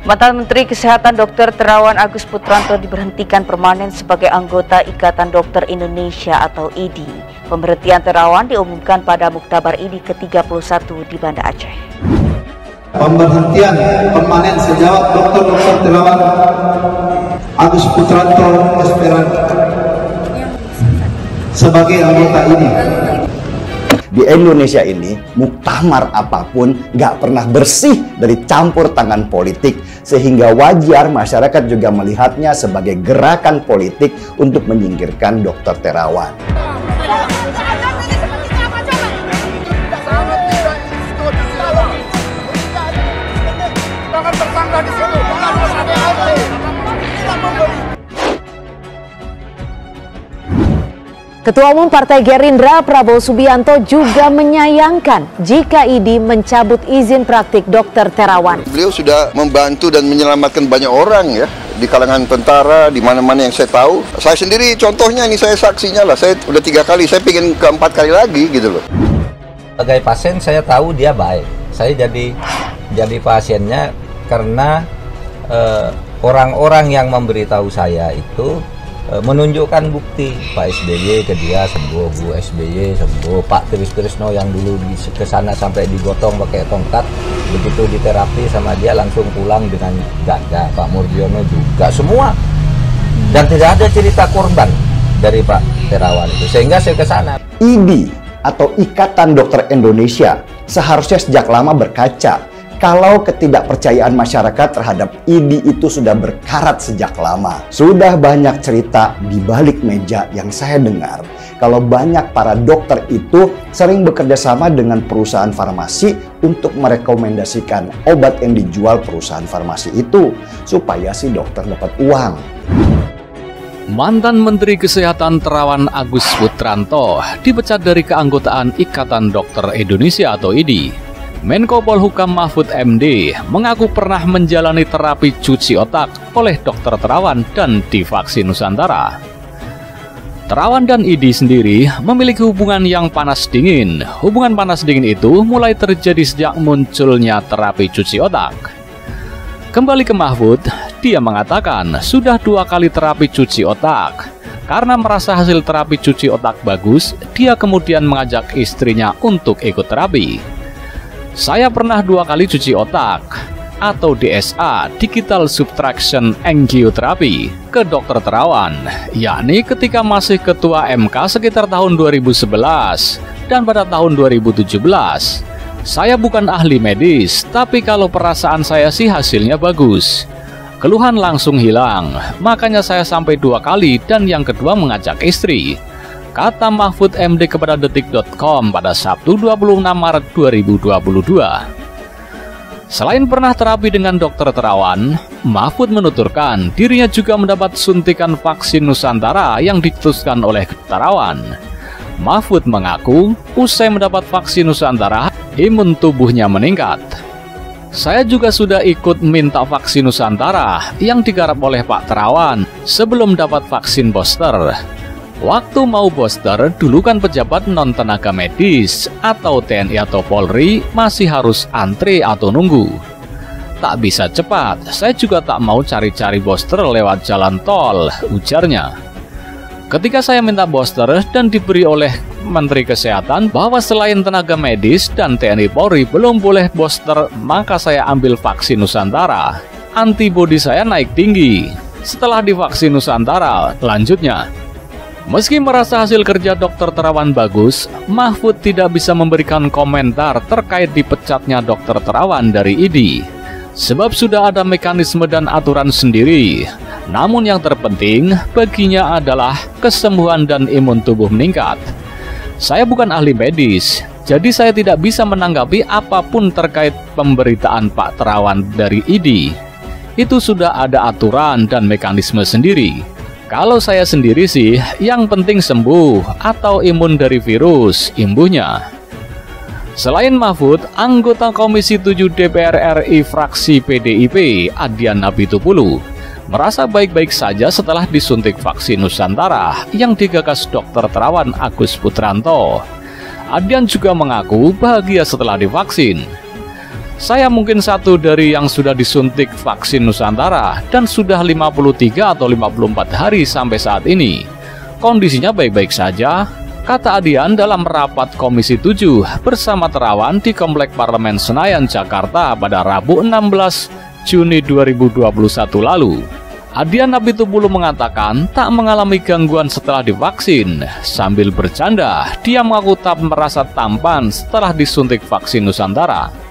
Mantan Menteri Kesehatan Dr. Terawan Agus Putranto diberhentikan permanen sebagai anggota Ikatan Dokter Indonesia atau IDI. Pemberhentian Terawan diumumkan pada Muktabar IDI ke-31 di Banda Aceh. Pemberhentian permanen sejawat Dr. Terawan Agus Putranto Esperan sebagai anggota IDI. Di Indonesia ini, muktamar apapun gak pernah bersih dari campur tangan politik, sehingga wajar masyarakat juga melihatnya sebagai gerakan politik untuk menyingkirkan Dr. Terawan. Ketua Umum Partai Gerindra Prabowo Subianto juga menyayangkan jika IDI mencabut izin praktik Dr. Terawan. Beliau sudah membantu dan menyelamatkan banyak orang ya, di kalangan tentara, di mana-mana yang saya tahu. Saya sendiri contohnya ini, saya saksinya lah, saya udah 3 kali, saya pengen ke-4 kali lagi gitu loh. Sebagai pasien saya tahu dia baik, saya jadi pasiennya karena orang-orang yang memberitahu saya itu menunjukkan bukti. Pak SBY ke dia sembuh, Bu SBY sembuh, Pak Trisno yang dulu ke sana sampai digotong pakai tongkat, begitu diterapi sama dia langsung pulang dengan gagah. Pak Murdiono juga semua, dan tidak ada cerita korban dari Pak Terawan itu, sehingga saya ke sana. IDI atau Ikatan Dokter Indonesia seharusnya sejak lama berkaca kalau ketidakpercayaan masyarakat terhadap IDI itu sudah berkarat sejak lama. Sudah banyak cerita di balik meja yang saya dengar kalau banyak para dokter itu sering bekerja sama dengan perusahaan farmasi untuk merekomendasikan obat yang dijual perusahaan farmasi itu supaya si dokter dapat uang. Mantan Menteri Kesehatan Terawan Agus Putranto dipecat dari keanggotaan Ikatan Dokter Indonesia atau IDI. Menko Polhukam Mahfud MD mengaku pernah menjalani terapi cuci otak oleh Dr. Terawan dan divaksin Nusantara. Terawan dan IDI sendiri memiliki hubungan yang panas dingin. Hubungan panas dingin itu mulai terjadi sejak munculnya terapi cuci otak. Kembali ke Mahfud, dia mengatakan sudah 2 kali terapi cuci otak. Karena merasa hasil terapi cuci otak bagus, dia kemudian mengajak istrinya untuk ikut terapi. Saya pernah 2 kali cuci otak atau DSA, Digital Subtraction Angiotherapy, ke Dr. Terawan, yakni ketika masih ketua MK sekitar tahun 2011 dan pada tahun 2017. Saya bukan ahli medis, tapi kalau perasaan saya sih hasilnya bagus. Keluhan langsung hilang, makanya saya sampai 2 kali dan yang kedua mengajak istri, kata Mahfud MD kepada detik.com pada Sabtu 26 Maret 2022. Selain pernah terapi dengan Dr. Terawan, Mahfud menuturkan dirinya juga mendapat suntikan vaksin Nusantara yang dicetuskan oleh Terawan. Mahfud mengaku usai mendapat vaksin Nusantara, imun tubuhnya meningkat. Saya juga sudah ikut minta vaksin Nusantara yang digarap oleh Pak Terawan sebelum dapat vaksin booster. Waktu mau booster, dulu kan pejabat non-tenaga medis atau TNI atau Polri masih harus antre atau nunggu. Tak bisa cepat, saya juga tak mau cari-cari booster lewat jalan tol, ujarnya. Ketika saya minta booster dan diberi oleh Menteri Kesehatan bahwa selain tenaga medis dan TNI Polri belum boleh booster, maka saya ambil vaksin Nusantara. Antibodi saya naik tinggi setelah divaksin Nusantara, lanjutnya. Meski merasa hasil kerja Dr. Terawan bagus, Mahfud tidak bisa memberikan komentar terkait dipecatnya Dr. Terawan dari IDI. Sebab sudah ada mekanisme dan aturan sendiri. Namun yang terpenting baginya adalah kesembuhan dan imun tubuh meningkat. Saya bukan ahli medis, jadi saya tidak bisa menanggapi apapun terkait pemberitaan Pak Terawan dari IDI. Itu sudah ada aturan dan mekanisme sendiri. Kalau saya sendiri sih, yang penting sembuh atau imun dari virus, imbuhnya. Selain Mahfud, anggota Komisi 7 DPR RI fraksi PDIP, Adian Apitupulu, merasa baik-baik saja setelah disuntik vaksin Nusantara yang digagas Dr. Terawan Agus Putranto. Adian juga mengaku bahagia setelah divaksin. Saya mungkin satu dari yang sudah disuntik vaksin Nusantara dan sudah 53 atau 54 hari sampai saat ini. Kondisinya baik-baik saja, kata Adian dalam rapat Komisi 7 bersama Terawan di Komplek Parlemen Senayan, Jakarta pada Rabu 16 Juni 2021 lalu. Adian Apitupulu mengatakan tak mengalami gangguan setelah divaksin. Sambil bercanda, dia mengaku tak merasa tampan setelah disuntik vaksin Nusantara.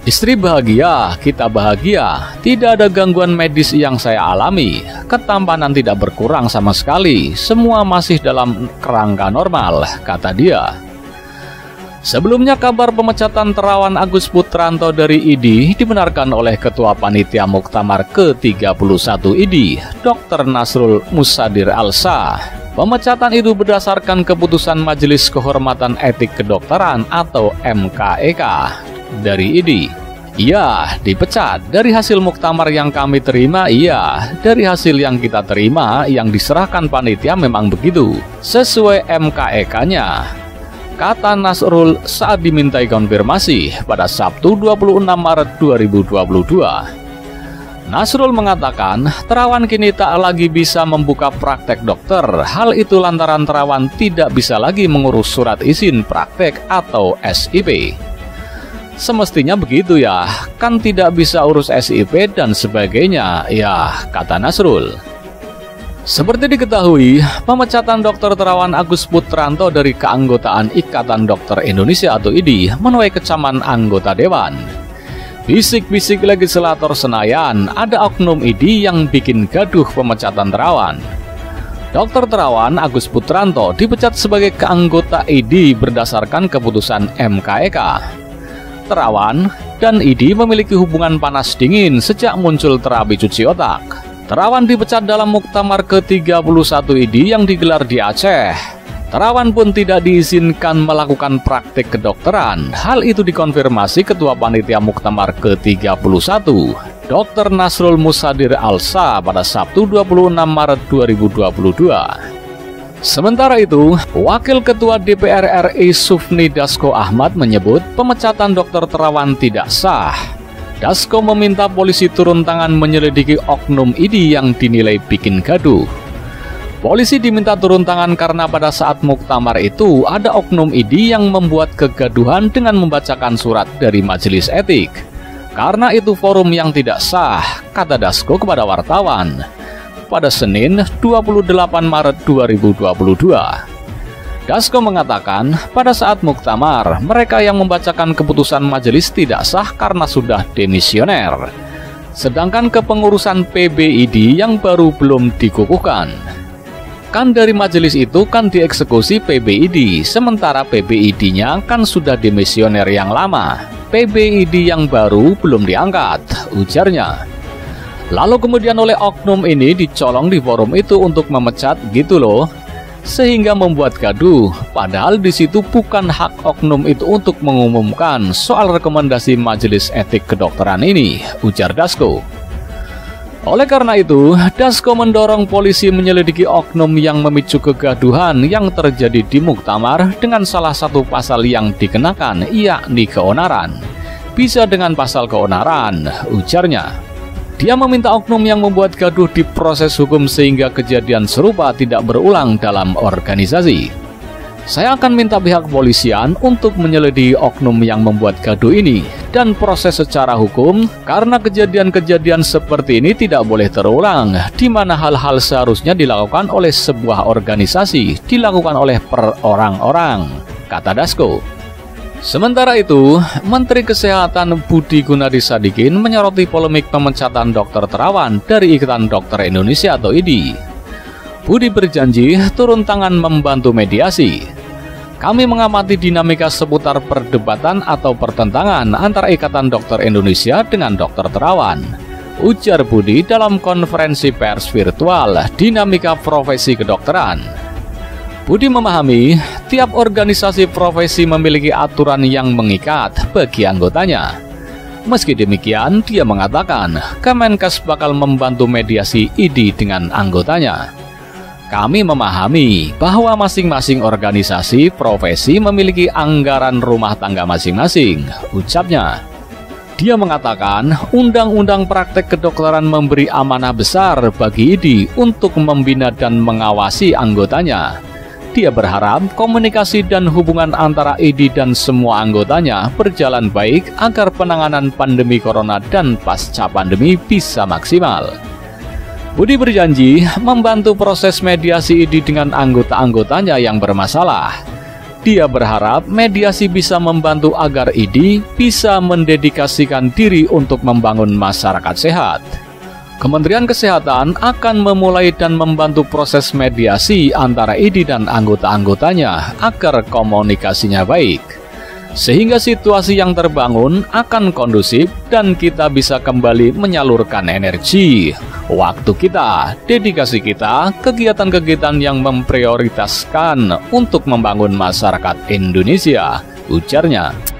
Istri bahagia, kita bahagia, tidak ada gangguan medis yang saya alami, ketampanan tidak berkurang sama sekali, semua masih dalam kerangka normal, kata dia. Sebelumnya kabar pemecatan Terawan Agus Putranto dari IDI dibenarkan oleh Ketua Panitia Muktamar ke-31 IDI, Dr. Nasrul Musadir Alsa. Pemecatan itu berdasarkan keputusan Majelis Kehormatan Etik Kedokteran atau MKEK dari IDI. Iya, dipecat. Dari hasil muktamar yang kami terima, iya. Dari hasil yang kita terima, yang diserahkan panitia memang begitu. Sesuai MKEK-nya. Kata Nasrul saat dimintai konfirmasi pada Sabtu 26 Maret 2022. Nasrul mengatakan, Terawan kini tak lagi bisa membuka praktek dokter. Hal itu lantaran Terawan tidak bisa lagi mengurus surat izin praktek atau SIP. Semestinya begitu ya, kan tidak bisa urus SIP dan sebagainya, ya, kata Nasrul. Seperti diketahui, pemecatan Dr. Terawan Agus Putranto dari keanggotaan Ikatan Dokter Indonesia atau IDI menuai kecaman anggota Dewan. Bisik-bisik legislator Senayan, ada oknum IDI yang bikin gaduh pemecatan Terawan. Dr. Terawan Agus Putranto dipecat sebagai keanggota IDI berdasarkan keputusan MKEK. Terawan dan IDI memiliki hubungan panas dingin sejak muncul terapi cuci otak. Terawan dipecat dalam muktamar ke-31 IDI yang digelar di Aceh. Terawan pun tidak diizinkan melakukan praktik kedokteran. Hal itu dikonfirmasi Ketua Panitia Muktamar ke-31, Dr. Nasrul Musadir Alsa pada Sabtu 26 Maret 2022. Sementara itu, Wakil Ketua DPR RI Sufni Dasko Ahmad menyebut pemecatan Dr. Terawan tidak sah. Dasko meminta polisi turun tangan menyelidiki oknum IDI yang dinilai bikin gaduh. Polisi diminta turun tangan karena pada saat muktamar itu ada oknum IDI yang membuat kegaduhan dengan membacakan surat dari majelis etik. Karena itu forum yang tidak sah, kata Dasko kepada wartawan. Pada Senin 28 Maret 2022. Dasko mengatakan, pada saat muktamar, mereka yang membacakan keputusan majelis tidak sah karena sudah demisioner. Sedangkan kepengurusan PBID yang baru belum dikukuhkan. Kan dari majelis itu kan dieksekusi PBID, sementara PBID-nya kan sudah demisioner yang lama. PBID yang baru belum diangkat, ujarnya. Lalu kemudian oleh oknum ini dicolong di forum itu untuk memecat gitu loh. Sehingga membuat gaduh, padahal di situ bukan hak oknum itu untuk mengumumkan soal rekomendasi Majelis Etik Kedokteran ini, ujar Dasko. Oleh karena itu, Dasko mendorong polisi menyelidiki oknum yang memicu kegaduhan yang terjadi di muktamar dengan salah satu pasal yang dikenakan, yakni keonaran. Bisa dengan pasal keonaran, ujarnya. Dia meminta oknum yang membuat gaduh diproses hukum sehingga kejadian serupa tidak berulang dalam organisasi. Saya akan minta pihak kepolisian untuk menyelidiki oknum yang membuat gaduh ini dan proses secara hukum karena kejadian-kejadian seperti ini tidak boleh terulang, di mana hal-hal seharusnya dilakukan oleh sebuah organisasi, dilakukan oleh per orang-orang, kata Dasko. Sementara itu, Menteri Kesehatan Budi Gunadi Sadikin menyoroti polemik pemecatan Dr. Terawan dari Ikatan Dokter Indonesia atau IDI. Budi berjanji turun tangan membantu mediasi. Kami mengamati dinamika seputar perdebatan atau pertentangan antara Ikatan Dokter Indonesia dengan Dr. Terawan, ujar Budi dalam konferensi pers virtual Dinamika Profesi Kedokteran. Budi memahami, tiap organisasi profesi memiliki aturan yang mengikat bagi anggotanya. Meski demikian, dia mengatakan, Kemenkes bakal membantu mediasi IDI dengan anggotanya. Kami memahami bahwa masing-masing organisasi profesi memiliki anggaran rumah tangga masing-masing, ucapnya. Dia mengatakan undang-undang praktek kedokteran memberi amanah besar bagi IDI untuk membina dan mengawasi anggotanya. Dia berharap komunikasi dan hubungan antara IDI dan semua anggotanya berjalan baik agar penanganan pandemi corona dan pasca pandemi bisa maksimal. Budi berjanji membantu proses mediasi IDI dengan anggota-anggotanya yang bermasalah. Dia berharap mediasi bisa membantu agar IDI bisa mendedikasikan diri untuk membangun masyarakat sehat. Kementerian Kesehatan akan memulai dan membantu proses mediasi antara IDI dan anggota-anggotanya agar komunikasinya baik, sehingga situasi yang terbangun akan kondusif dan kita bisa kembali menyalurkan energi, waktu kita, dedikasi kita, kegiatan-kegiatan yang memprioritaskan untuk membangun masyarakat Indonesia, ujarnya.